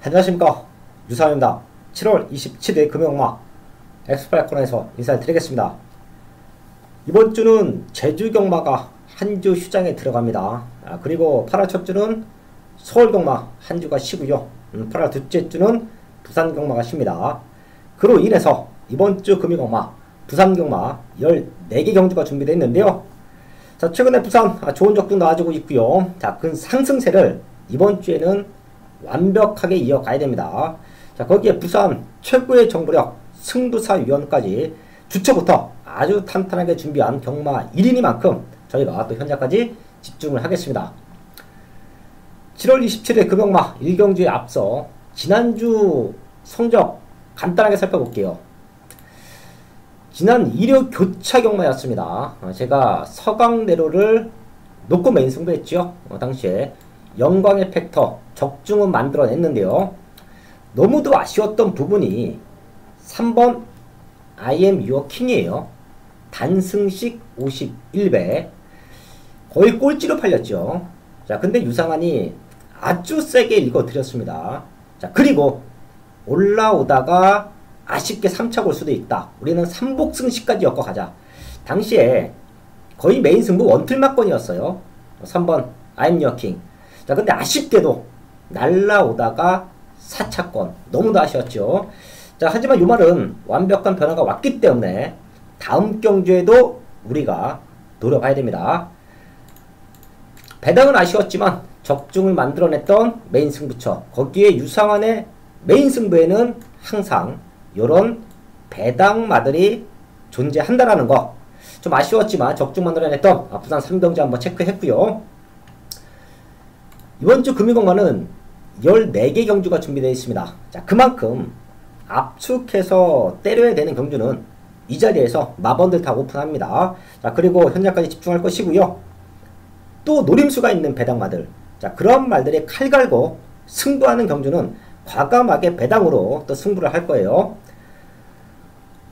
안녕하십니까, 유상입니다. 7월 27일 금요일마 엑스프레코너에서 인사를 드리겠습니다. 이번 주는 제주 경마가 한 주 휴장에 들어갑니다. 그리고 8월 첫 주는 서울 경마 한 주가 쉬고요. 8월 둘째 주는 부산 경마가 쉽니다. 그로 인해서 이번 주 금요 경마 부산 경마 14개 경주가 준비되어 있는데요. 자, 최근에 부산 좋은 적도 나와주고 있고요. 자, 그 상승세를 이번 주에는 완벽하게 이어가야 됩니다. 자, 거기에 부산 최고의 정보력 승부사위원까지 주초부터 아주 탄탄하게 준비한 경마 1인이만큼 저희가 또 현재까지 집중을 하겠습니다. 7월 27일 금요일마 1경주에 앞서 지난주 성적 간단하게 살펴볼게요. 지난 일요 교차 경마였습니다. 제가 서강내로를 놓고 메인 승부했죠. 당시에 영광의 팩터 적중은 만들어냈는데요. 너무도 아쉬웠던 부분이 3번 I am your king이에요. 단승식 51배 거의 꼴찌로 팔렸죠. 자, 근데 유상환이 아주 세게 읽어드렸습니다. 자, 그리고 올라오다가 아쉽게 3차 골 수도 있다. 우리는 3복승식까지 엮어가자. 당시에 거의 메인 승부 원틀막건이었어요. 3번 I am your king. 자, 근데 아쉽게도 날라오다가 4차권 너무도 아쉬웠죠. 자, 하지만 이 말은 완벽한 변화가 왔기 때문에 다음 경주에도 우리가 노려봐야 됩니다. 배당은 아쉬웠지만 적중을 만들어냈던 메인 승부처, 거기에 유상환의 메인 승부에는 항상 이런 배당마들이 존재한다라는 거 좀 아쉬웠지만 적중 만들어냈던 부산 3경주 한번 체크했고요. 이번 주 금요일공마는 14개 경주가 준비되어 있습니다. 자, 그만큼 압축해서 때려야 되는 경주는 이 자리에서 마번들 다 오픈합니다. 자, 그리고 현장까지 집중할 것이고요. 또 노림수가 있는 배당마들, 자, 그런 말들이 칼 갈고 승부하는 경주는 과감하게 배당으로 또 승부를 할 거예요.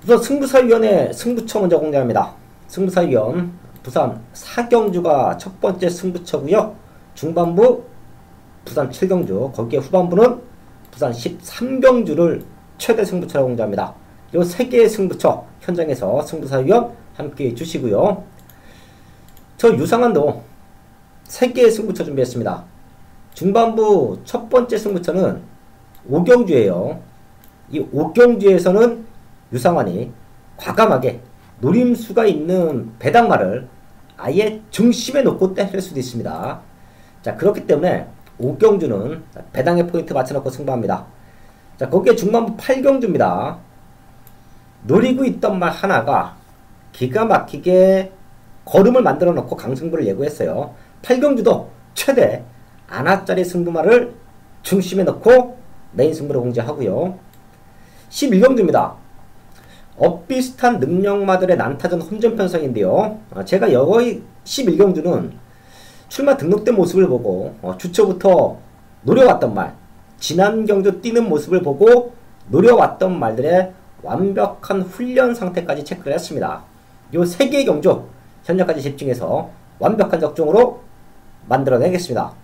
우선 승부사위원회 승부처 먼저 공개합니다. 승부사위원 부산 4경주가 첫 번째 승부처고요. 중반부 부산 7경주, 거기에 후반부는 부산 13경주를 최대 승부처로 공개합니다. 이 3개의 승부처 현장에서 승부사위원 함께 해주시고요. 저 유상환도 3개의 승부처 준비했습니다. 중반부 첫 번째 승부처는 5경주예요. 이 5경주에서는 유상환이 과감하게 노림수가 있는 배당마를 아예 중심에 놓고 때릴 수도 있습니다. 자, 그렇기 때문에 5경주는 배당의 포인트 맞춰놓고 승부합니다. 자, 거기에 중반부 8경주입니다. 노리고 있던 말 하나가 기가 막히게 걸음을 만들어 놓고 강승부를 예고했어요. 8경주도 최대 안하짜리 승부말을 중심에 넣고 메인 승부를 공개하고요. 11경주입니다. 엇비슷한 능력마들의 난타전 혼전 편성인데요. 제가 여의 11경주는 출마 등록된 모습을 보고 주초부터 노려왔던 말, 지난 경주 뛰는 모습을 보고 노려왔던 말들의 완벽한 훈련 상태까지 체크를 했습니다. 요 3개의 경주 현재까지 집중해서 완벽한 적중으로 만들어내겠습니다.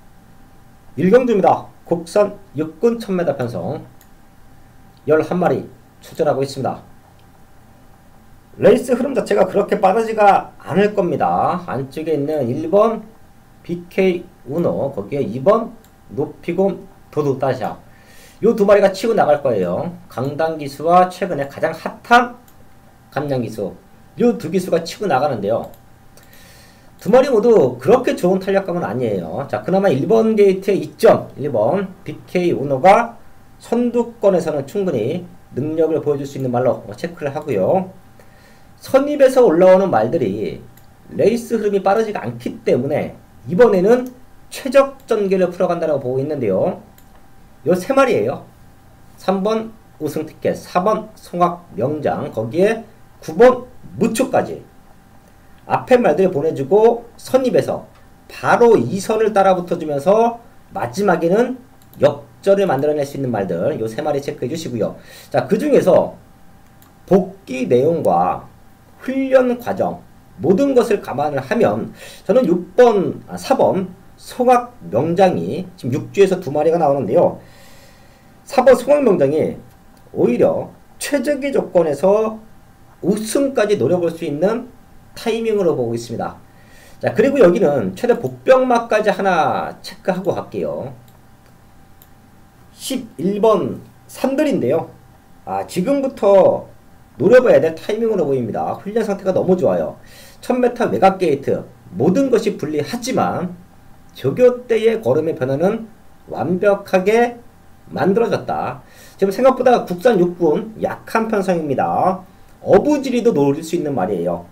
1경주입니다. 국산 육군 1000m 편성 11마리 출전하고 있습니다. 레이스 흐름 자체가 그렇게 빠르지가 않을 겁니다. 안쪽에 있는 1번 BK 우노, 거기에 2번 노피곰 도도다샤, 요 2마리가 치고 나갈 거예요. 강당기수와 최근에 가장 핫한 감량기수, 요 2기수가 치고 나가는데요. 2마리 모두 그렇게 좋은 탄력감은 아니에요. 자, 그나마 1번 게이트의 이점, 1번 BK 우노가 선두권에서는 충분히 능력을 보여줄 수 있는 말로 체크를 하고요. 선입에서 올라오는 말들이 레이스 흐름이 빠르지가 않기 때문에 이번에는 최적 전개를 풀어간다고 보고 있는데요. 요 3마리예요. 3번 우승 티켓, 4번 송악 명장, 거기에 9번 무초까지 앞에 말들 보내주고 선입에서 바로 2선을 따라 붙어주면서 마지막에는 역전을 만들어낼 수 있는 말들, 요 3마리 체크해 주시고요. 자, 그 중에서 복귀 내용과 훈련 과정 모든 것을 감안을 하면 저는 4번 송악 명장이 지금 6주에서 2마리가 나오는데요. 4번 송황명장이 오히려 최적의 조건에서 우승까지 노려볼 수 있는 타이밍으로 보고 있습니다. 자, 그리고 여기는 최대 복병마까지 하나 체크하고 갈게요. 11번 산들인데요. 지금부터 노려봐야 될 타이밍으로 보입니다. 훈련 상태가 너무 좋아요. 1000m 외곽 게이트 모든 것이 불리하지만 조교 때의 걸음의 변화는 완벽하게 만들어졌다. 지금 생각보다 국산 육군 약한 편성입니다. 어부지리도 노릴 수 있는 말이에요.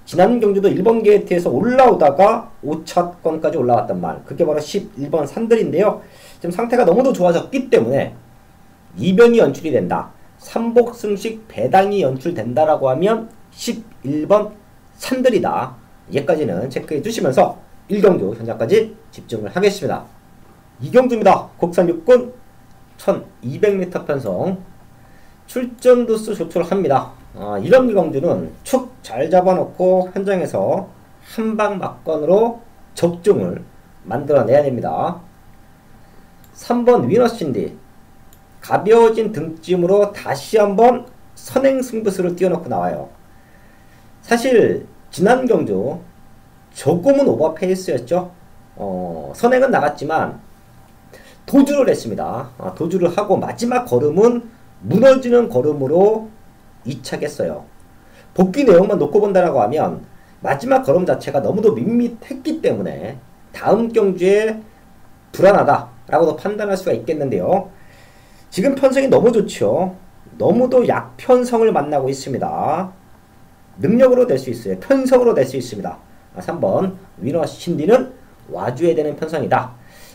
지난 경주도 1번 게이트에서 올라오다가 5차권까지 올라왔단 말. 그게 바로 11번 산들인데요. 지금 상태가 너무도 좋아졌기 때문에 이변이 연출이 된다. 삼복승식 배당이 연출된다라고 하면 11번 산들이다. 여기까지는 체크해 주시면서 1경주 현장까지 집중을 하겠습니다. 2경주입니다. 국산 육군 1200m 편성 출전 두수 조출을 합니다. 이런 경주는 축 잘 잡아놓고 현장에서 한방 막건으로 적중을 만들어내야 됩니다. 3번 위너신디 가벼워진 등짐으로 다시 한번 선행 승부수를 띄워놓고 나와요. 사실 지난 경주 조금은 오버 페이스였죠. 선행은 나갔지만 도주를 했습니다. 도주를 하고 마지막 걸음은 무너지는 걸음으로 이착했어요. 복귀 내용만 놓고 본다라고 하면 마지막 걸음 자체가 너무도 밋밋했기 때문에 다음 경주에 불안하다라고도 판단할 수가 있겠는데요. 지금 편성이 너무 좋죠. 너무도 약편성을 만나고 있습니다. 능력으로 낼 수 있어요. 편성으로 낼 수 있습니다. 3번 위너 신디는 와줘야 되는 편성이다.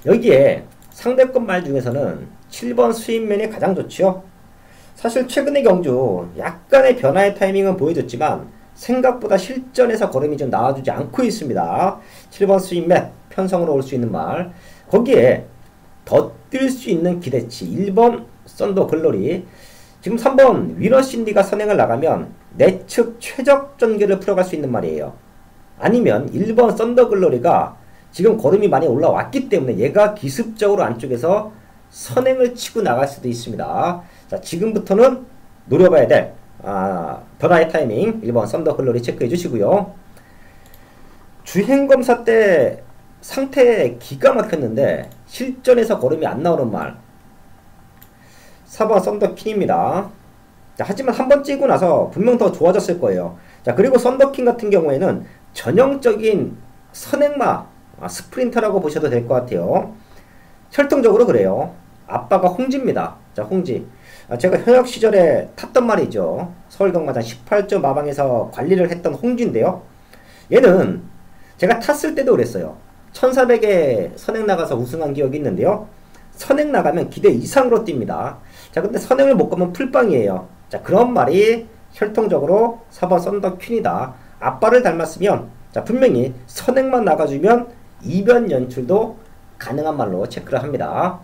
여기에 상대권 말 중에서는 7번 수입면이 가장 좋죠. 사실 최근의 경주 약간의 변화의 타이밍은 보여줬지만 생각보다 실전에서 걸음이 좀 나와주지 않고 있습니다. 7번 수입면 편성으로 올 수 있는 말. 거기에 더 뛸 수 있는 기대치 1번 썬더 글로리. 지금 3번 위너 신디가 선행을 나가면 내측 최적 전개를 풀어갈 수 있는 말이에요. 아니면 1번 썬더 글로리가 지금 걸음이 많이 올라왔기 때문에 얘가 기습적으로 안쪽에서 선행을 치고 나갈 수도 있습니다. 자, 지금부터는 노려봐야 될 변화의 타이밍 1번 썬더 글로리 체크해 주시고요. 주행검사 때 상태 기가 막혔는데 실전에서 걸음이 안 나오는 말 4번 썬더킹입니다. 자, 하지만 한번 찌고 나서 분명 더 좋아졌을 거예요. 자, 그리고 썬더킹 같은 경우에는 전형적인 선행마 스프린터라고 보셔도 될 것 같아요. 혈통적으로 그래요. 아빠가 홍지입니다. 자, 홍지. 제가 현역 시절에 탔던 말이죠. 서울경마장 18점 마방에서 관리를 했던 홍지인데요. 얘는 제가 탔을 때도 그랬어요. 1400에 선행 나가서 우승한 기억이 있는데요. 선행 나가면 기대 이상으로 뜁니다. 자, 근데 선행을 못 가면 풀빵이에요. 자, 그런 말이 혈통적으로 4번 썬더 퀸이다. 아빠를 닮았으면 자, 분명히 선행만 나가주면 이변 연출도 가능한 말로 체크를 합니다.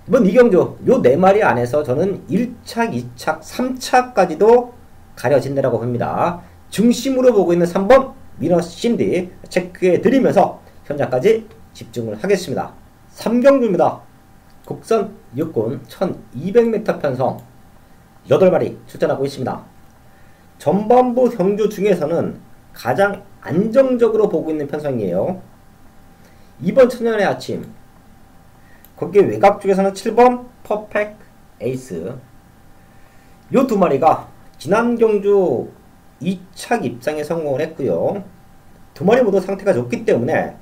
이번 이경주 요 4마리 안에서 저는 1착, 2착, 3착까지도 가려진다라고 봅니다. 중심으로 보고 있는 3번 위너 신디 체크해 드리면서 현장까지 집중을 하겠습니다. 3경주입니다. 국산 육군 1200m 편성 8마리 출전하고 있습니다. 전반부 경주 중에서는 가장 안정적으로 보고 있는 편성이에요. 이번 천년의 아침 거기에 외곽 쪽에서는 7번 퍼펙트 에이스 요 2마리가 지난 경주 2착 입상에 성공을 했고요. 2마리 모두 상태가 좋기 때문에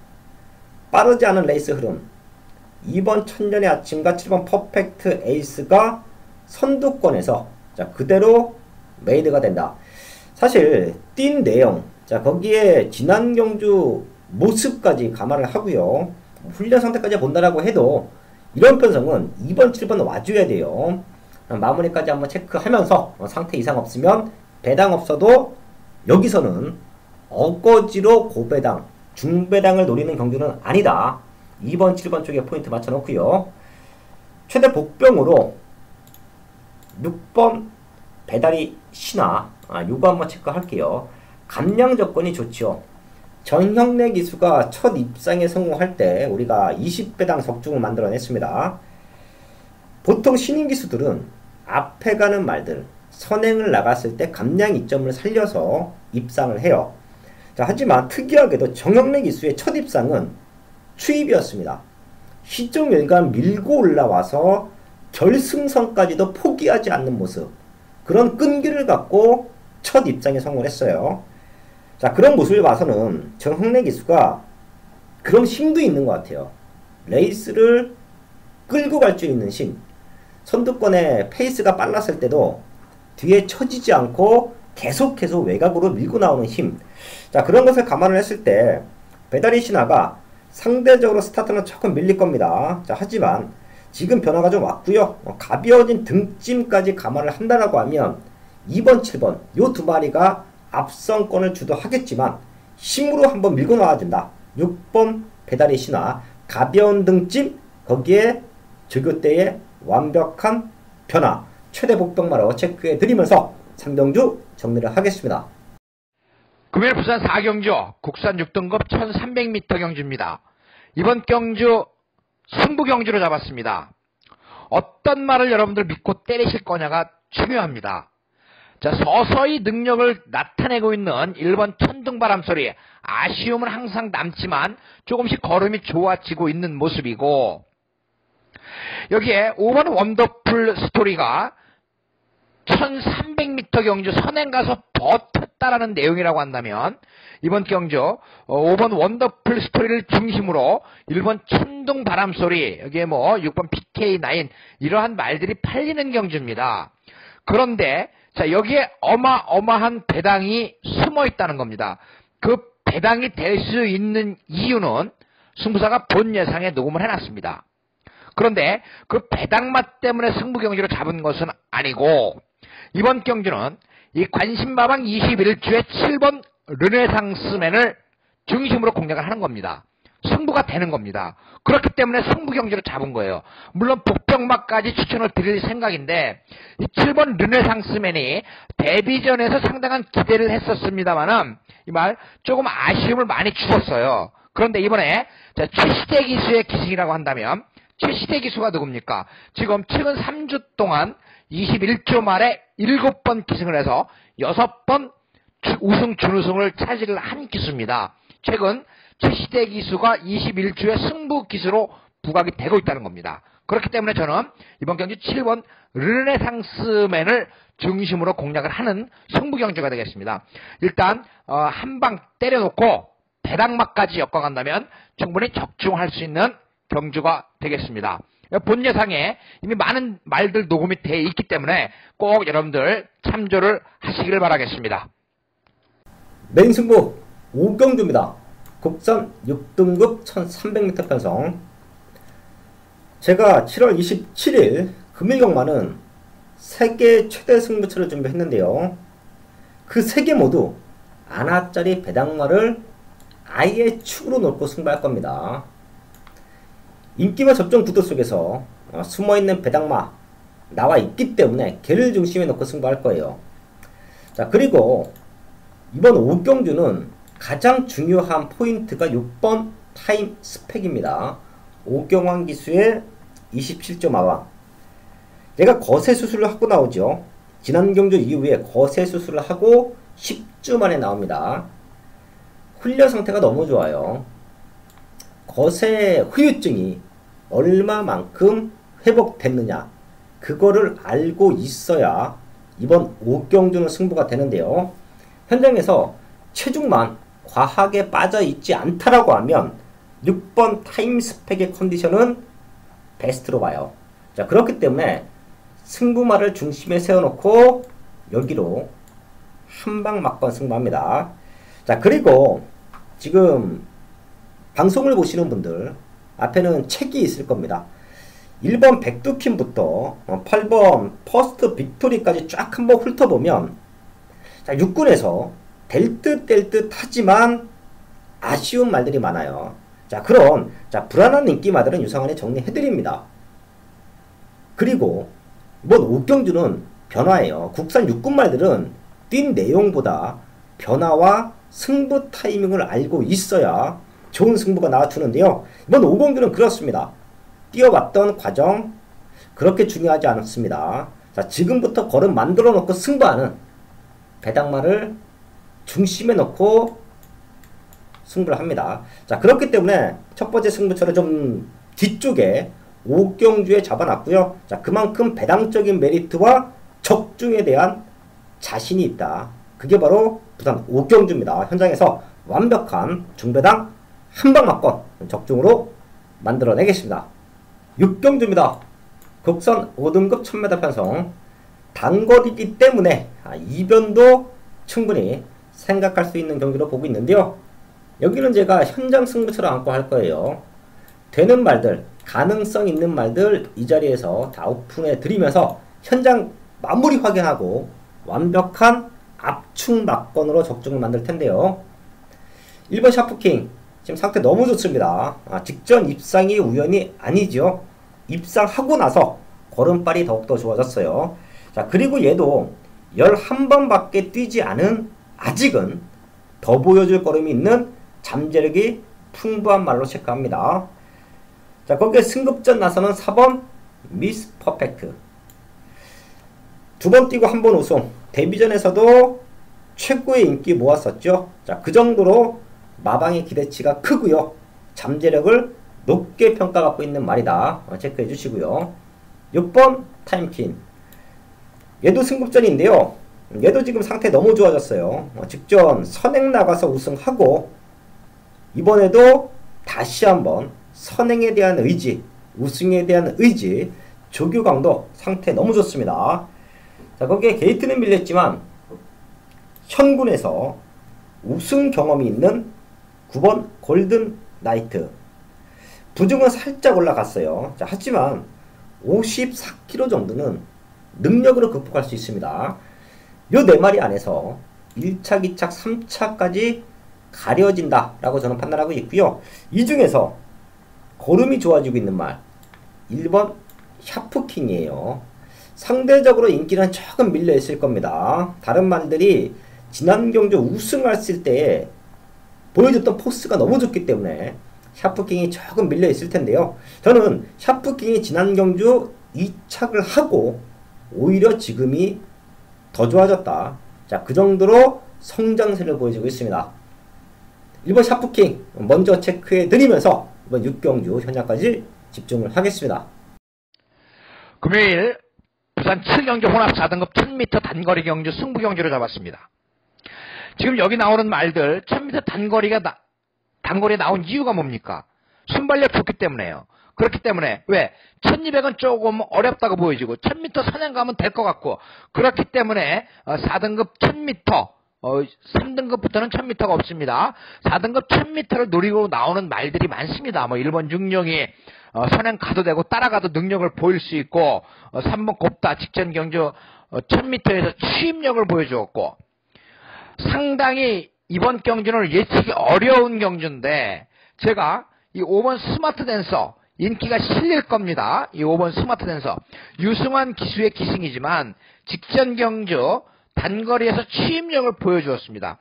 빠르지 않은 레이스 흐름 2번 천년의 아침과 7번 퍼펙트 에이스가 선두권에서 자, 그대로 메이드가 된다. 사실 뛴 내용 자, 거기에 지난 경주 모습까지 감안을 하고요. 훈련 상태까지 본다라고 해도 이런 편성은 2번, 7번 와줘야 돼요. 마무리까지 한번 체크하면서 상태 이상 없으면 배당 없어도 여기서는 어거지로 고배당, 중배당을 노리는 경주는 아니다. 2번, 7번 쪽에 포인트 맞춰놓고요. 최대 복병으로 6번 배달이 신화 요거 한번 체크할게요. 감량 조건이 좋죠. 전형내 기수가 첫 입상에 성공할 때 우리가 20배당 적중을 만들어냈습니다. 보통 신인 기수들은 앞에 가는 말들, 선행을 나갔을 때 감량 이점을 살려서 입상을 해요. 자, 하지만 특이하게도 정형래 기수의 첫 입상은 추입이었습니다. 시종 열간 밀고 올라와서 결승선까지도 포기하지 않는 모습, 그런 끈기를 갖고 첫 입상에 성공을 했어요. 자, 그런 모습을 봐서는 정형래 기수가 그런 힘도 있는 것 같아요. 레이스를 끌고 갈 줄 있는 힘, 선두권의 페이스가 빨랐을 때도 뒤에 처지지 않고 계속해서 외곽으로 밀고 나오는 힘. 자, 그런 것을 감안을 했을 때 배다리 신화가 상대적으로 스타트는 조금 밀릴 겁니다. 자, 하지만 지금 변화가 좀 왔고요. 가벼워진 등짐까지 감안을 한다라고 하면 2번, 7번 요 두 마리가 앞선권을 주도하겠지만 힘으로 한번 밀고 나와야 된다. 6번 배다리 신화, 가벼운 등짐, 거기에 조교대의 완벽한 변화, 최대 복병마로 체크해 드리면서 3경주 정리를 하겠습니다. 금요일 부산 4경주 국산 6등급 1300m 경주입니다. 이번 경주 승부 경주로 잡았습니다. 어떤 말을 여러분들 믿고 때리실 거냐가 중요합니다. 자, 서서히 능력을 나타내고 있는 1번 천둥바람소리, 아쉬움은 항상 남지만 조금씩 걸음이 좋아지고 있는 모습이고, 여기에 5번 원더풀 스토리가 1300m 경주 선행 가서 버텼다라는 내용이라고 한다면, 이번 경주 5번 원더풀 스토리를 중심으로 1번 천둥 바람소리, 여기에 뭐 6번 PK9 이러한 말들이 팔리는 경주입니다. 그런데 자, 여기에 어마어마한 배당이 숨어 있다는 겁니다. 그 배당이 될 수 있는 이유는 승부사가 본 예상에 녹음을 해놨습니다. 그런데 그 배당맛 때문에 승부 경주로 잡은 것은 아니고, 이번 경주는 이 관심마방 21주의 7번 르네상스맨을 중심으로 공략을 하는 겁니다. 승부가 되는 겁니다. 그렇기 때문에 승부 경주로 잡은 거예요. 물론 복병마까지 추천을 드릴 생각인데, 이 7번 르네상스맨이 데뷔전에서 상당한 기대를 했었습니다만은 이 말 조금 아쉬움을 많이 주었어요. 그런데 이번에 자, 최시대 기수의 기승이라고 한다면, 최시대 기수가 누굽니까? 지금 최근 3주 동안 21조 말에 7번 기승을 해서 6번 우승 준우승을 차지를 한 기수입니다. 최근 최시대 기수가 21주의 승부 기수로 부각이 되고 있다는 겁니다. 그렇기 때문에 저는 이번 경기 7번 르네상스맨을 중심으로 공략을 하는 승부 경주가 되겠습니다. 일단 한 방 때려놓고 배당막까지 엮어간다면 충분히 적중할 수 있는 경주가 되겠습니다. 본 예상에 이미 많은 말들 녹음이 되어 있기 때문에 꼭 여러분들 참조를 하시기를 바라겠습니다. 메인 승부 5경주입니다. 국산 6등급 1300m 편성. 제가 7월 27일 금일경마는 3개 최대 승부처를 준비했는데요. 그 3개 모두 아나짜리 배당마를 아예 축으로 놓고 승부할 겁니다. 인기와 접종 구도 속에서 숨어있는 배당마 나와 있기 때문에 걔를 중심에 놓고 승부할 거예요. 자, 그리고 이번 5경주는 가장 중요한 포인트가 6번 타임 스펙입니다. 오경환 기수의 27조 마방. 얘가 거세 수술을 하고 나오죠. 지난 경주 이후에 거세 수술을 하고 10주 만에 나옵니다. 훈련 상태가 너무 좋아요. 거세 후유증이 얼마만큼 회복됐느냐, 그거를 알고 있어야 이번 5경주는 승부가 되는데요. 현장에서 체중만 과하게 빠져있지 않다라고 하면 6번 타임 스펙의 컨디션은 베스트로 봐요. 자, 그렇기 때문에 승부마를 중심에 세워놓고 여기로 한방 막건 승부합니다. 자, 그리고 지금 방송을 보시는 분들 앞에는 책이 있을 겁니다. 1번 백두킴부터 8번 퍼스트 빅토리까지 쫙 한번 훑어보면, 자, 육군에서 될 듯 될 듯 하지만 아쉬운 말들이 많아요. 자, 그럼 불안한 인기마들은 유상원에 정리해드립니다. 그리고 이번 5경주는 변화예요. 국산 육군 말들은 뛴 내용보다 변화와 승부 타이밍을 알고 있어야 좋은 승부가 나와주는데요. 이번 5경주는 그렇습니다. 뛰어왔던 과정, 그렇게 중요하지 않습니다. 자, 지금부터 걸음 만들어 놓고 승부하는 배당말을 중심에 놓고 승부를 합니다. 자, 그렇기 때문에 첫 번째 승부처를 좀 뒤쪽에 오경주에 잡아놨고요. 자, 그만큼 배당적인 메리트와 적중에 대한 자신이 있다. 그게 바로 부산 오경주입니다. 현장에서 완벽한 중배당 한방막권 적중으로 만들어내겠습니다. 6경주입니다. 국선 5등급 1000m 편성. 단거리이기 때문에 이변도 충분히 생각할 수 있는 경기로 보고 있는데요. 여기는 제가 현장 승부처럼 안고 할 거예요. 되는 말들, 가능성 있는 말들 이 자리에서 다 오픈해 드리면서 현장 마무리 확인하고 완벽한 압축 막건으로 적중을 만들 텐데요. 1번 샤프킹 지금 상태 너무 좋습니다. 직전 입상이 우연이 아니죠. 입상하고 나서 걸음발이 더욱더 좋아졌어요. 자, 그리고 얘도 11번밖에 뛰지 않은 아직은 더 보여줄 걸음이 있는 잠재력이 풍부한 말로 체크합니다. 자, 거기에 승급전 나서는 4번 미스 퍼펙트. 2번 뛰고 1번 우승. 데뷔전에서도 최고의 인기 모았었죠. 자, 그 정도로 마방의 기대치가 크고요. 잠재력을 높게 평가받고 있는 말이다. 체크해 주시고요. 6번 타임킨. 얘도 승급전인데요. 얘도 지금 상태 너무 좋아졌어요. 직전 선행 나가서 우승하고 이번에도 다시 한번 선행에 대한 의지, 우승에 대한 의지, 조규강도 상태 너무 좋습니다. 자, 거기에 게이트는 밀렸지만 현군에서 우승 경험이 있는 9번 골든 나이트. 부중은 살짝 올라갔어요. 자, 하지만 54kg 정도는 능력으로 극복할 수 있습니다. 요 4마리 안에서 1차, 2차, 3차까지 가려진다 라고 저는 판단하고 있고요. 이 중에서 걸음이 좋아지고 있는 말 1번 샤프킹이에요. 상대적으로 인기는 조금 밀려 있을 겁니다. 다른 말들이 지난 경주 우승했을 때 보여줬던 포스가 너무 좋기 때문에 샤프킹이 조금 밀려 있을 텐데요. 저는 샤프킹이 지난 경주 2착을 하고 오히려 지금이 더 좋아졌다. 자, 그 정도로 성장세를 보여주고 있습니다. 1번 샤프킹 먼저 체크해 드리면서 이번 6경주 현장까지 집중을 하겠습니다. 금요일 부산 7경주 혼합 4등급 1000m 단거리 경주 승부 경주를 잡았습니다. 지금 여기 나오는 말들 1000m 단거리에 나온 이유가 뭡니까? 순발력 좋기 때문에요. 그렇기 때문에 왜? 1200은 조금 어렵다고 보여지고 1000m 선행 가면 될 것 같고 그렇기 때문에 4등급 1000m 3등급부터는 1000m가 없습니다. 4등급 1000m를 노리고 나오는 말들이 많습니다. 뭐 1번 중령이 선행 가도 되고 따라가도 능력을 보일 수 있고 3번 곱다 직전 경주 1000m에서 추임력을 보여주었고 상당히 이번 경주는 예측이 어려운 경주인데 제가 이 5번 스마트 댄서 인기가 실릴 겁니다. 이 5번 스마트 댄서 유승환 기수의 기승이지만 직전 경주 단거리에서 추임력을 보여주었습니다.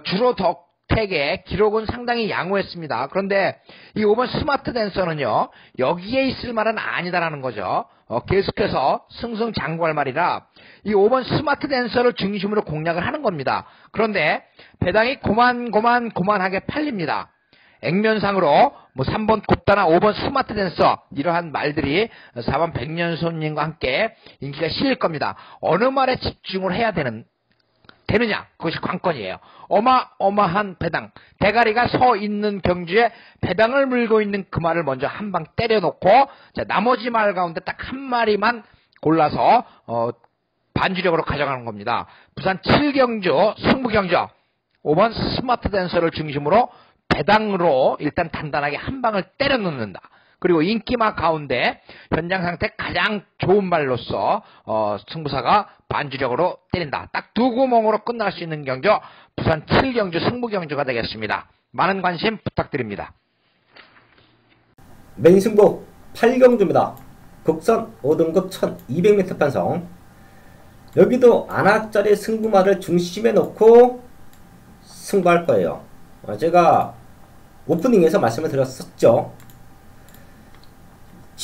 주로 덕택의 기록은 상당히 양호했습니다. 그런데 이 5번 스마트 댄서는요 여기에 있을 말은 아니다라는 거죠. 계속해서 승승장구할 말이라 이 5번 스마트 댄서를 중심으로 공략을 하는 겁니다. 그런데 배당이 고만하게 팔립니다. 액면상으로 뭐 3번 곱다나 5번 스마트 댄서 이러한 말들이 4번 백년손님과 함께 인기가 실릴 겁니다. 어느 말에 집중을 해야 되느냐 그것이 관건이에요. 어마어마한 배당 대가리가 서 있는 경주에 배당을 물고 있는 그 말을 먼저 한 방 때려놓고 자, 나머지 말 가운데 딱 한 마리만 골라서 반주력으로 가져가는 겁니다. 부산 7경주 승부경주 5번 스마트 댄서를 중심으로 배당으로 일단 단단하게 한 방을 때려 넣는다. 그리고 인기마 가운데 현장 상태 가장 좋은 말로서 승부사가 반주력으로 때린다. 딱 두 구멍으로 끝날 수 있는 경주 부산 7경주 승부경주가 되겠습니다. 많은 관심 부탁드립니다. 메인 승부 8경주입니다. 국선 5등급 1200m 편성. 여기도 안악자리 승부말을 중심에 놓고 승부할 거예요. 제가 오프닝에서 말씀을 드렸었죠.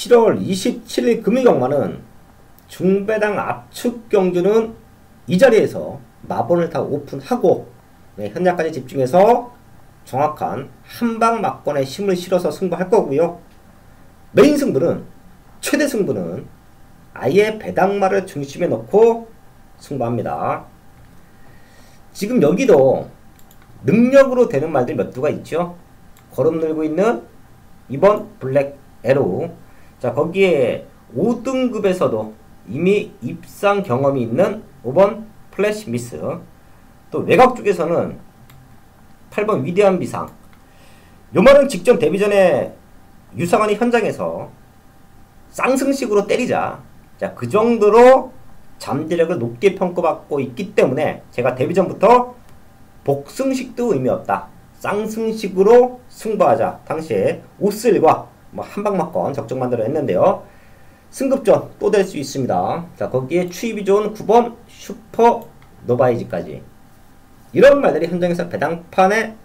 7월 27일 금일경마는 중배당 압축 경주는 이 자리에서 마번을 다 오픈하고 네, 현장까지 집중해서 정확한 한방 막권에 힘을 실어서 승부할 거고요. 메인 승부는 최대 승부는 아예 배당마를 중심에 놓고 승부합니다. 지금 여기도 능력으로 되는 말들 몇 두가 있죠. 거름 들고 있는 2번 블랙 에로우. 자, 거기에 5등급에서도 이미 입상 경험이 있는 5번 플래시 미스. 또 외곽 쪽에서는 8번 위대한 비상. 요 말은 직전 데뷔 전에 유상환이 현장에서 쌍승식으로 때리자. 자, 그 정도로 잠재력을 높게 평가받고 있기 때문에 제가 데뷔 전부터 복승식도 의미 없다. 쌍승식으로 승부하자. 당시에 오슬과 한방막권 적정 만들어 했는데요. 승급전 또 될 수 있습니다. 자, 거기에 추입이 좋은 9번 슈퍼 노바이즈까지. 이런 말들이 현장에서 배당판에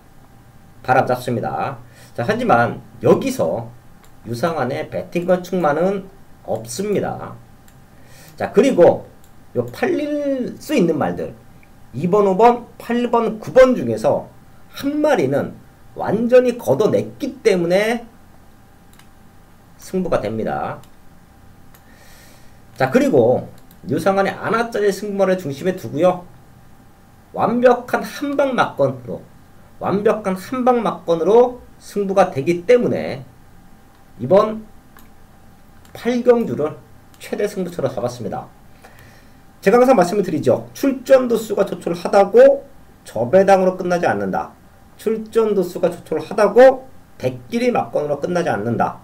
바람 잡습니다. 자, 하지만 여기서 유상환의 배팅 건축만은 없습니다. 자, 그리고 요 팔릴 수 있는 말들 2번, 5번, 8번, 9번 중에서 한 마리는 완전히 걷어냈기 때문에 승부가 됩니다. 자, 그리고 유상환의 아나짜리 승부를 중심에 두고요. 완벽한 한방 막건으로 승부가 되기 때문에 이번 8경주를 최대 승부처로 잡았습니다. 제가 항상 말씀을 드리죠. 출전 도수가 조촐하다고 저배당으로 끝나지 않는다. 출전 도수가 조촐하다고 대끼리 막건으로 끝나지 않는다.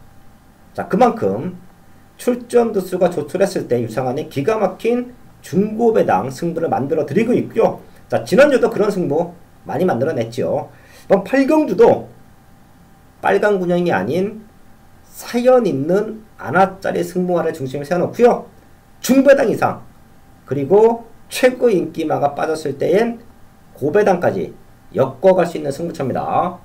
자, 그만큼 출전 도수가 조촐했을 때 유상환이 기가 막힌 중고배당 승부를 만들어 드리고 있고요. 자, 지난주도 그런 승부 많이 만들어 냈죠. 이번 8경주도 빨간 군형이 아닌 사연 있는 아나짜리 승부화를 중심에 세워놓고요. 중배당 이상 그리고 최고 인기마가 빠졌을 때엔 고배당까지 엮어갈 수 있는 승부처입니다.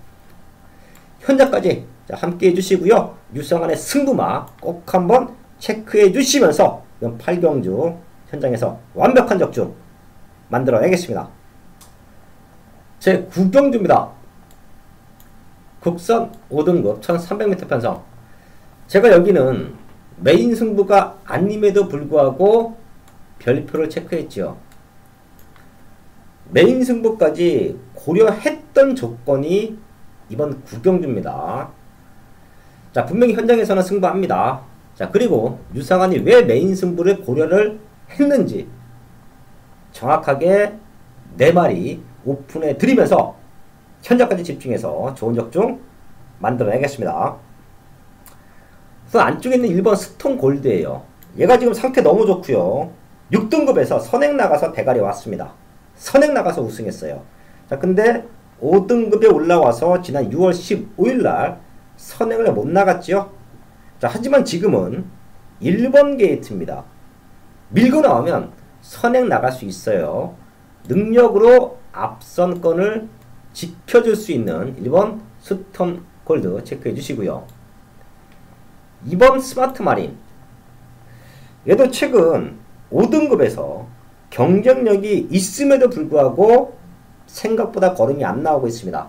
현장까지 함께 해주시고요. 유상환의 승부마 꼭 한번 체크해 주시면서 8경주 현장에서 완벽한 적중 만들어내겠습니다. 제 9경주입니다. 국선 5등급 1300m 편성. 제가 여기는 메인 승부가 아님에도 불구하고 별표를 체크했죠. 메인 승부까지 고려했던 조건이 이번 9경주입니다. 자, 분명히 현장에서는 승부합니다. 자, 그리고 유상환이 왜 메인 승부를 고려를 했는지 정확하게 4마리 오픈해 드리면서 현장까지 집중해서 좋은 적중 만들어내겠습니다. 우선 안쪽에 있는 1번 스톤 골드예요. 얘가 지금 상태 너무 좋고요. 6등급에서 선행 나가서 대가리 왔습니다. 선행 나가서 우승했어요. 자, 근데 5등급에 올라와서 지난 6월 15일날 선행을 못 나갔죠. 자, 하지만 지금은 1번 게이트입니다. 밀고 나오면 선행 나갈 수 있어요. 능력으로 앞선권을 지켜줄 수 있는 1번 스톤 골드 체크해 주시고요. 2번 스마트 마린. 얘도 최근 5등급에서 경쟁력이 있음에도 불구하고 생각보다 걸음이 안 나오고 있습니다.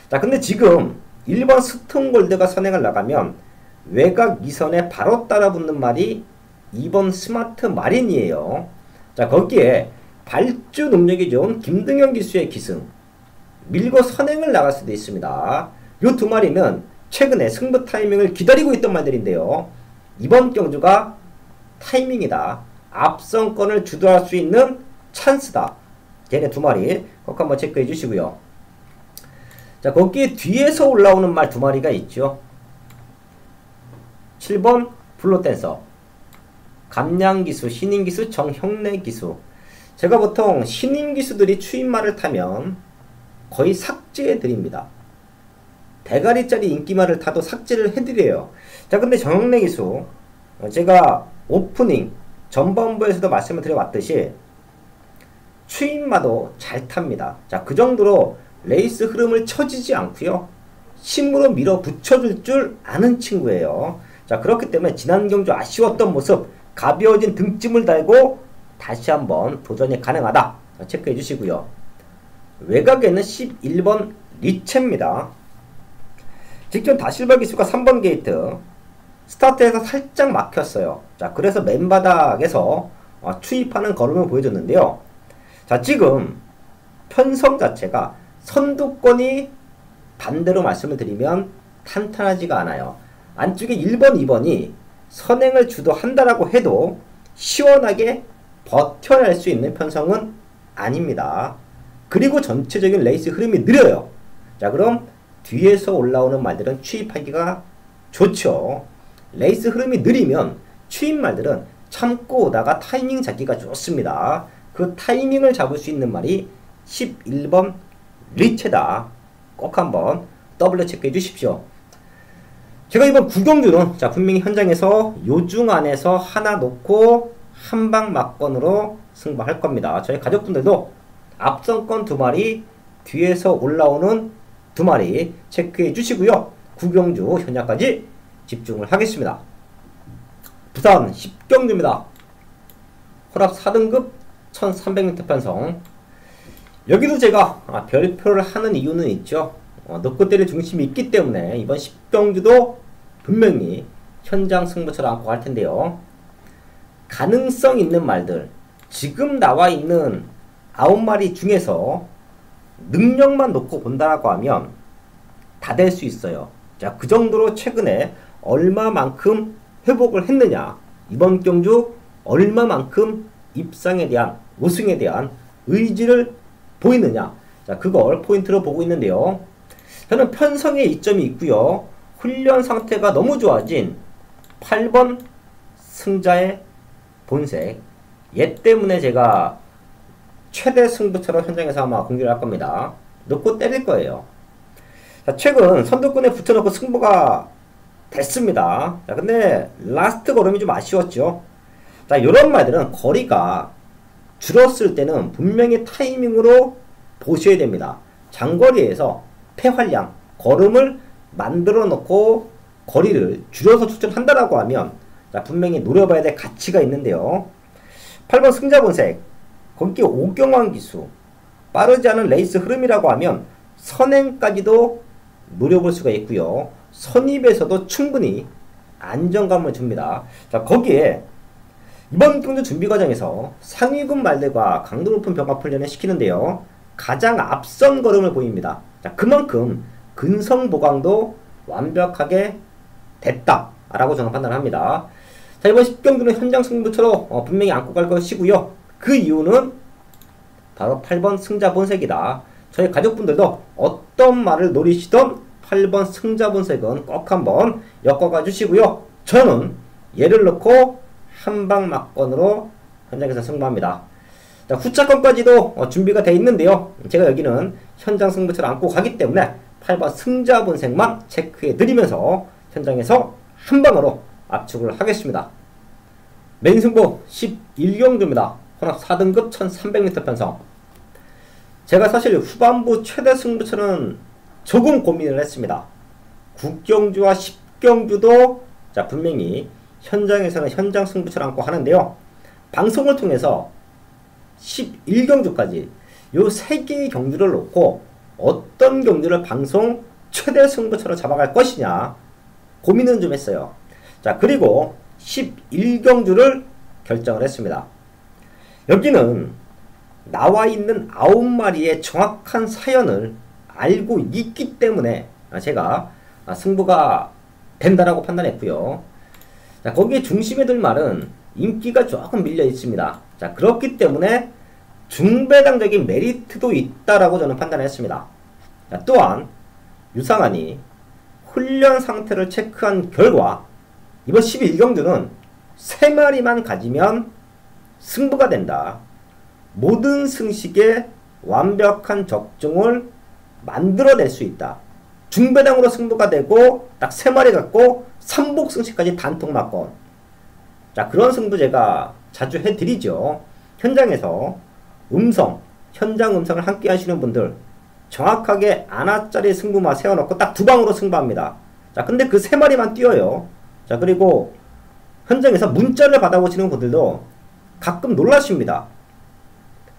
자, 근데 지금 1번 스톤 골드가 선행을 나가면 외곽 2선에 바로 따라붙는 말이 2번 스마트 마린이에요. 자, 거기에 발주 능력이 좋은 김등현 기수의 기승. 밀고 선행을 나갈 수도 있습니다. 요 두 마리는 최근에 승부 타이밍을 기다리고 있던 말들인데요. 이번 경주가 타이밍이다. 앞선권을 주도할 수 있는 찬스다. 걔네 두 마리 꼭 한번 체크해 주시고요. 자, 거기에 뒤에서 올라오는 말 두 마리가 있죠. 7번 블루댄서. 감량기수, 신인기수, 정형래기수. 제가 보통 신인기수들이 추임말을 타면 거의 삭제해드립니다. 대가리짜리 인기말을 타도 삭제를 해드려요. 자, 근데 정형래기수 제가 오프닝 전반부에서도 말씀을 드려왔듯이 추임마도 잘 탑니다. 자, 그 정도로 레이스 흐름을 처지지 않고요. 힘으로 밀어붙여줄 줄 아는 친구예요. 자, 그렇기 때문에 지난 경주 아쉬웠던 모습, 가벼워진 등짐을 달고 다시 한번 도전이 가능하다. 자, 체크해 주시고요. 외곽에는 11번 리체입니다. 직전 다실바 기수가 3번 게이트 스타트에서 살짝 막혔어요. 자, 그래서 맨바닥에서 추입하는 걸음을 보여줬는데요. 자, 지금 편성 자체가 선두권이 반대로 말씀을 드리면 탄탄하지가 않아요. 안쪽에 1번, 2번이 선행을 주도한다라고 해도 시원하게 버텨낼 수 있는 편성은 아닙니다. 그리고 전체적인 레이스 흐름이 느려요. 자, 그럼 뒤에서 올라오는 말들은 추입하기가 좋죠. 레이스 흐름이 느리면 추입 말들은 참고 오다가 타이밍 잡기가 좋습니다. 그 타이밍을 잡을 수 있는 말이 11번 리체다. 꼭 한번 더블로 체크해 주십시오. 제가 이번 구경주는 자, 분명히 현장에서 요중 안에서 하나 놓고 한방 막건으로 승부할 겁니다. 저희 가족분들도 앞선권 2마리, 뒤에서 올라오는 2마리 체크해 주시고요. 구경주 현장까지 집중을 하겠습니다. 부산 10경주입니다. 혼합 4등급 1300m 편성. 여기도 제가 별표를 하는 이유는 있죠. 놓고 때릴 중심이 있기 때문에 이번 10경주도 분명히 현장 승부처럼 안고 갈 텐데요. 가능성 있는 말들, 지금 나와 있는 9마리 중에서 능력만 놓고 본다라고 하면 다 될 수 있어요. 자, 그 정도로 최근에 얼마만큼 회복을 했느냐, 이번 경주 얼마만큼 입상에 대한, 우승에 대한 의지를 보이느냐, 자, 그걸 포인트로 보고 있는데요. 저는 편성에 이점이 있고요. 훈련 상태가 너무 좋아진 8번 승자의 본색, 얘 때문에 제가 최대 승부처럼 현장에서 아마 공개를 할 겁니다. 놓고 때릴 거예요. 자, 최근 선두권에 붙여놓고 승부가 됐습니다. 자, 근데 라스트 걸음이 좀 아쉬웠죠. 자, 이런 말들은 거리가 줄었을 때는 분명히 타이밍으로 보셔야 됩니다. 장거리에서 폐활량, 걸음을 만들어 놓고 거리를 줄여서 출전한다라고 하면 자, 분명히 노려봐야 될 가치가 있는데요. 8번 승자 본색, 거기에 오경환 기수, 빠르지 않은 레이스 흐름이라고 하면 선행까지도 노려볼 수가 있고요. 선입에서도 충분히 안정감을 줍니다. 자, 거기에 이번 경주 준비 과정에서 상위급 말들과 강도 높은 병합 훈련을 시키는데요. 가장 앞선 걸음을 보입니다. 자, 그만큼 근성 보강도 완벽하게 됐다라고 저는 판단합니다. 자, 이번 10경주는 현장 승부처럼 분명히 안고 갈 것이고요. 그 이유는 바로 8번 승자 본색이다. 저희 가족분들도 어떤 말을 노리시던 8번 승자 본색은 꼭 한번 엮어가 주시고요. 저는 얘를 넣고 한방 막건으로 현장에서 승부합니다. 자, 후차권까지도 준비가 되어 있는데요. 제가 여기는 현장 승부처럼 안고 가기 때문에 8번 승자 본색만 체크해 드리면서 현장에서 한방으로 압축을 하겠습니다. 메인 승부 11경주입니다. 혼합 4등급 1300m 편성. 제가 사실 후반부 최대 승부처는 조금 고민을 했습니다. 9경주와 10경주도 자, 분명히 현장에서는 현장 승부처럼 안고 하는데요. 방송을 통해서 11경주까지 요 3개의 경주를 놓고 어떤 경주를 방송 최대 승부처럼 잡아갈 것이냐 고민은 좀 했어요. 자, 그리고 11경주를 결정을 했습니다. 여기는 나와 있는 9마리의 정확한 사연을 알고 있기 때문에 제가 승부가 된다라고 판단했고요. 자, 거기에 중심에 들 말은 인기가 조금 밀려 있습니다. 자, 그렇기 때문에 중배당적인 메리트도 있다라고 저는 판단했습니다. 자, 또한 유상한이 훈련 상태를 체크한 결과 이번 11경주는 3마리만 가지면 승부가 된다. 모든 승식에 완벽한 적중을 만들어낼 수 있다. 중배당으로 승부가 되고 딱 3마리 갖고 3복 승식까지 단통 막건. 자, 그런 승부 제가 자주 해드리죠. 현장에서 현장 음성을 함께 하시는 분들 정확하게 아나짜리 승부만 세워놓고 딱 2방으로 승부합니다. 자, 근데 그 3마리만 뛰어요. 자, 그리고 현장에서 문자를 받아보시는 분들도 가끔 놀라십니다.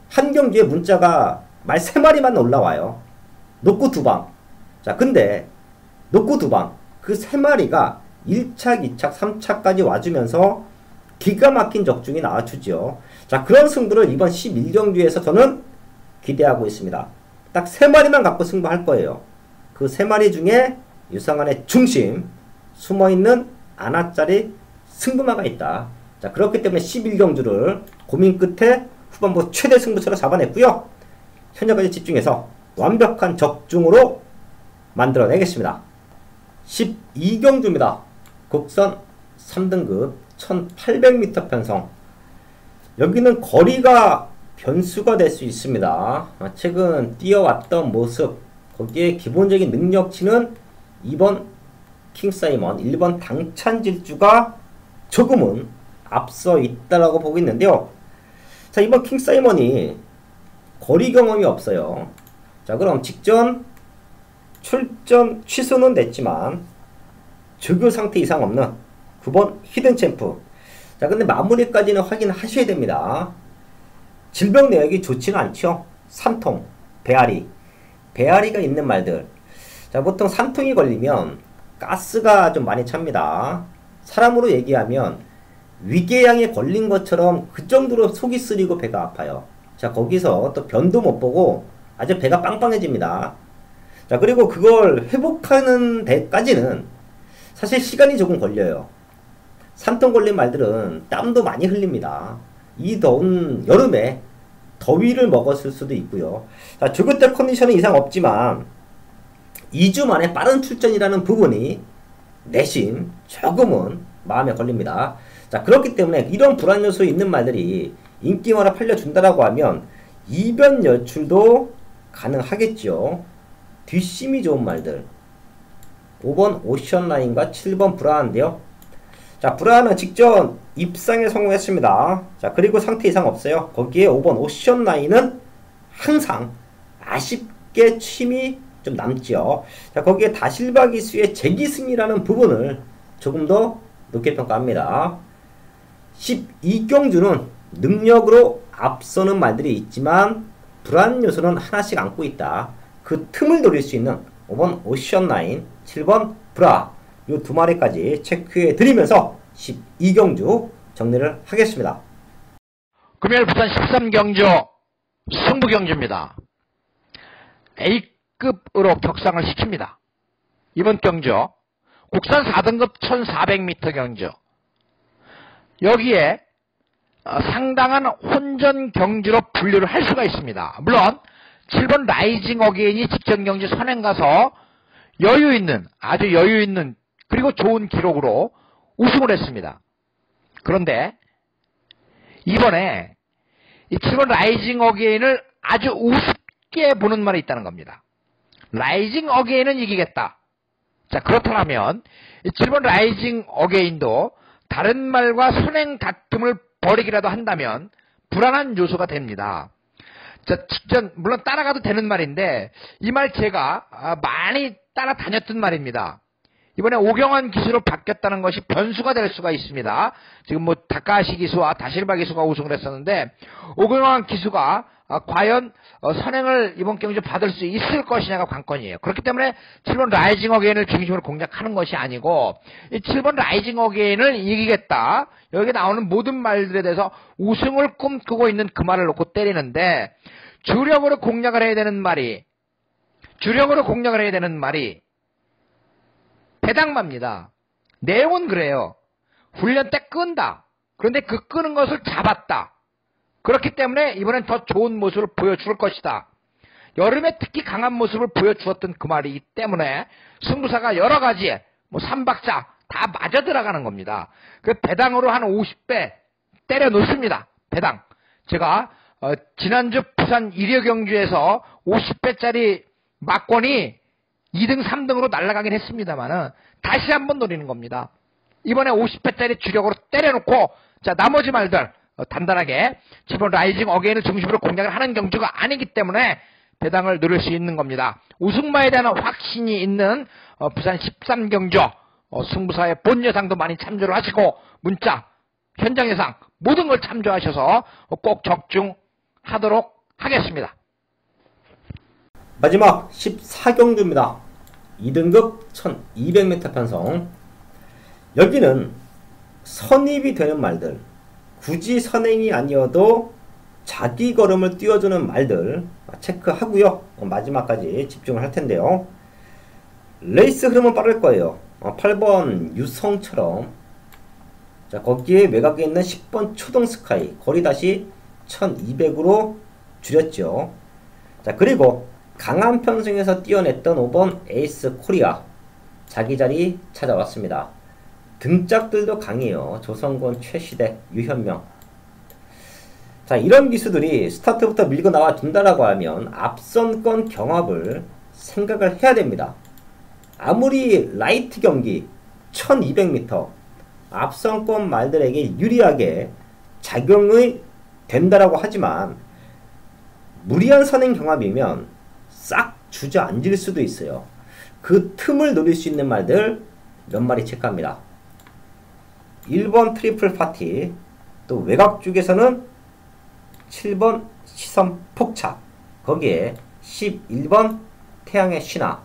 한 경기에 문자가 말 3마리만 올라와요. 놓고 2방. 자, 근데 놓고 2방. 그 3마리가 1차, 2차, 3차까지 와주면서 기가 막힌 적중이 나와주죠. 자, 그런 승부를 이번 11경기에서 저는 기대하고 있습니다. 딱 3마리만 갖고 승부할 거예요. 그 3마리 중에 유상한의 중심, 숨어있는 아나짜리 승부마가 있다. 자, 그렇기 때문에 11경주를 고민 끝에 후반부 최대 승부처로 잡아냈고요. 현재까지 집중해서 완벽한 적중으로 만들어내겠습니다. 12경주입니다. 국선 3등급 1800m 편성. 여기는 거리가 변수가 될 수 있습니다. 최근 뛰어왔던 모습, 거기에 기본적인 능력치는 2번 킹사이먼, 1번 당찬질주가 조금은 앞서 있다라고 보고 있는데요. 자, 이번 킹사이먼이 거리 경험이 없어요. 자, 그럼 직전 출전 취소는 됐지만 조교 상태 이상 없는 9번 히든 챔프. 자, 근데 마무리까지는 확인하셔야 됩니다. 질병 내역이 좋지는 않죠. 산통, 배앓이가 있는 말들. 자, 보통 산통이 걸리면 가스가 좀 많이 찹니다. 사람으로 얘기하면 위궤양에 걸린 것처럼 그 정도로 속이 쓰리고 배가 아파요. 자, 거기서 또 변도 못 보고 아주 배가 빵빵해집니다. 자, 그리고 그걸 회복하는 데까지는 사실 시간이 조금 걸려요. 산통 걸린 말들은 땀도 많이 흘립니다. 이 더운 여름에 더위를 먹었을 수도 있고요. 자, 조교 때 컨디션은 이상 없지만 2주 만에 빠른 출전이라는 부분이 내심 조금은 마음에 걸립니다. 자, 그렇기 때문에 이런 불안 요소 있는 말들이 인기마다 팔려준다라고 하면 이변 열출도 가능하겠죠. 뒷심이 좋은 말들 5번 오션라인과 7번 브라한데요. 자, 브라는 직전 입상에 성공했습니다. 자, 그리고 상태 이상 없어요. 거기에 5번 오션라인은 항상 아쉽게 취임이 좀 남죠. 자, 거기에 다실바 기수의 재기승이라는 부분을 조금 더 높게 평가합니다. 12경주는 능력으로 앞서는 말들이 있지만 불안 요소는 하나씩 안고 있다. 그 틈을 노릴 수 있는 5번 오션라인, 7번 브라 이 2마리까지 체크해 드리면서 12경주 정리를 하겠습니다. 금요일 부산 13경주 승부경주입니다. A급으로 격상을 시킵니다. 이번 경주 국산 4등급 1400m 경주. 여기에 상당한 혼전 경주로 분류를 할 수가 있습니다. 물론 7번 라이징 어게인이 직전 경주 선행 가서 아주 여유 있는 그리고 좋은 기록으로 우승을 했습니다. 그런데 이번에 이 7번 라이징 어게인을 아주 우습게 보는 말이 있다는 겁니다. 라이징 어게인은 이기겠다. 자, 그렇다면 7번 라이징 어게인도 다른 말과 선행 다툼을 벌이기라도 한다면 불안한 요소가 됩니다. 자, 직전 물론 따라가도 되는 말인데 이 말 제가 많이 따라다녔던 말입니다. 이번에 오경환 기수로 바뀌었다는 것이 변수가 될 수가 있습니다. 지금 뭐 다카시 기수와 다실바 기수가 우승을 했었는데 오경환 기수가 과연 선행을 이번 경주 받을 수 있을 것이냐가 관건이에요. 그렇기 때문에 7번 라이징 어게인을 중심으로 공략하는 것이 아니고 이 7번 라이징 어게인을 이기겠다. 여기 나오는 모든 말들에 대해서 우승을 꿈꾸고 있는 그 말을 놓고 때리는데 주력으로 공략을 해야 되는 말이 배당마입니다. 내용은 그래요. 훈련 때 끈다. 그런데 그 끄는 것을 잡았다. 그렇기 때문에 이번엔 더 좋은 모습을 보여줄 것이다. 여름에 특히 강한 모습을 보여주었던 그 말이기 때문에 승부사가 여러 가지 뭐 3박자 다 맞아 들어가는 겁니다. 그 배당으로 한 50배 때려 놓습니다. 배당. 제가 지난주 부산 1회 경주에서 50배짜리 막권이 2등 3등으로 날아가긴 했습니다만은 다시 한번 노리는 겁니다. 이번에 50배짜리 주력으로 때려놓고 자 나머지 말들 단단하게 7번 라이징 어게인을 중심으로 공략을 하는 경주가 아니기 때문에 배당을 누릴 수 있는 겁니다. 우승마에 대한 확신이 있는 부산 13경주 승부사의 본 예상도 많이 참조를 하시고 문자, 현장 예상 모든 걸 참조하셔서 꼭 적중하도록 하겠습니다. 마지막 14경주입니다. 2등급 1200m 편성. 여기는 선입이 되는 말들, 굳이 선행이 아니어도 자기 걸음을 띄워주는 말들 체크하고요. 마지막까지 집중을 할 텐데요. 레이스 흐름은 빠를 거예요. 8번 유성처럼, 자, 거기에 외곽에 있는 10번 초등스카이 거리 다시 1200으로 줄였죠. 자, 그리고 강한 편승에서 뛰어냈던 5번 에이스 코리아 자기 자리 찾아왔습니다. 등짝들도 강해요. 조성권, 최시대, 유현명. 자, 이런 기수들이 스타트부터 밀고 나와 둔다라고 하면 앞선권 경합을 생각을 해야 됩니다. 아무리 라이트 경기 1200m 앞선권 말들에게 유리하게 작용이 된다라고 하지만 무리한 선행 경합이면 싹 주저앉을 수도 있어요. 그 틈을 노릴 수 있는 말들 몇 마리 체크합니다. 1번 트리플 파티, 또 외곽 쪽에서는 7번 시선 폭착, 거기에 11번 태양의 신화.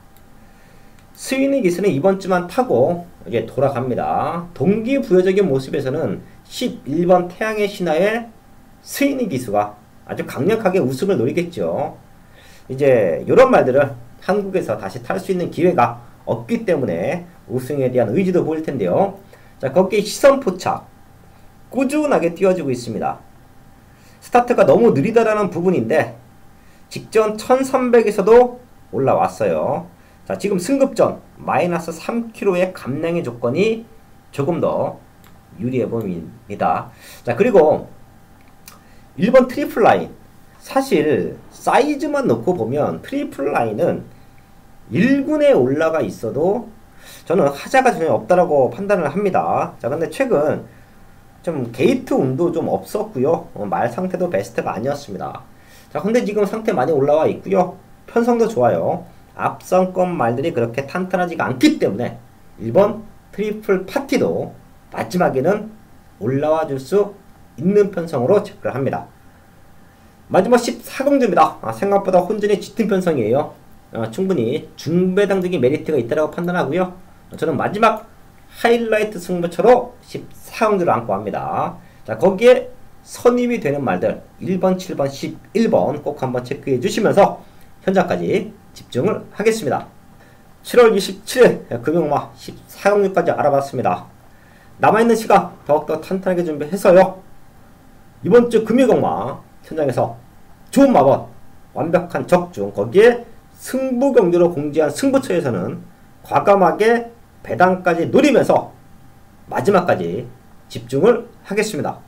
스위니 기수는 이번 주만 타고 이제 돌아갑니다. 동기부여적인 모습에서는 11번 태양의 신화의 스위니 기수가 아주 강력하게 우승을 노리겠죠. 이제 이런 말들은 한국에서 다시 탈 수 있는 기회가 없기 때문에 우승에 대한 의지도 보일 텐데요. 자, 거기에 시선 포착 꾸준하게 띄워주고 있습니다. 스타트가 너무 느리다라는 부분인데 직전 1300에서도 올라왔어요. 자, 지금 승급전 마이너스 3km의 감량의 조건이 조금 더 유리해 보입니다. 자, 그리고 1번 트리플 라인, 사실 사이즈만 놓고 보면 트리플 라인은 1군에 올라가 있어도 저는 하자가 전혀 없다라고 판단을 합니다. 자, 근데 최근 좀 게이트 운도 좀 없었고요. 말 상태도 베스트가 아니었습니다. 자, 근데 지금 상태 많이 올라와 있고요. 편성도 좋아요. 앞선권 말들이 그렇게 탄탄하지가 않기 때문에 1번 트리플 파티도 마지막에는 올라와 줄 수 있는 편성으로 체크를 합니다. 마지막 14경주입니다. 생각보다 혼전이 짙은 편성이에요. 충분히 중배당적인 메리트가 있다고 판단하고요. 저는 마지막 하이라이트 승부처로 14경주를 안고 합니다. 자, 거기에 선입이 되는 말들 1번, 7번, 11번 꼭 한번 체크해 주시면서 현장까지 집중을 하겠습니다. 7월 27일 금요일마 14경주까지 알아봤습니다. 남아있는 시간 더욱더 탄탄하게 준비해서요. 이번 주 금요일마 현장에서 좋은 마법, 완벽한 적중, 거기에 승부 경기로 공지한 승부처에서는 과감하게 배당까지 노리면서 마지막까지 집중을 하겠습니다.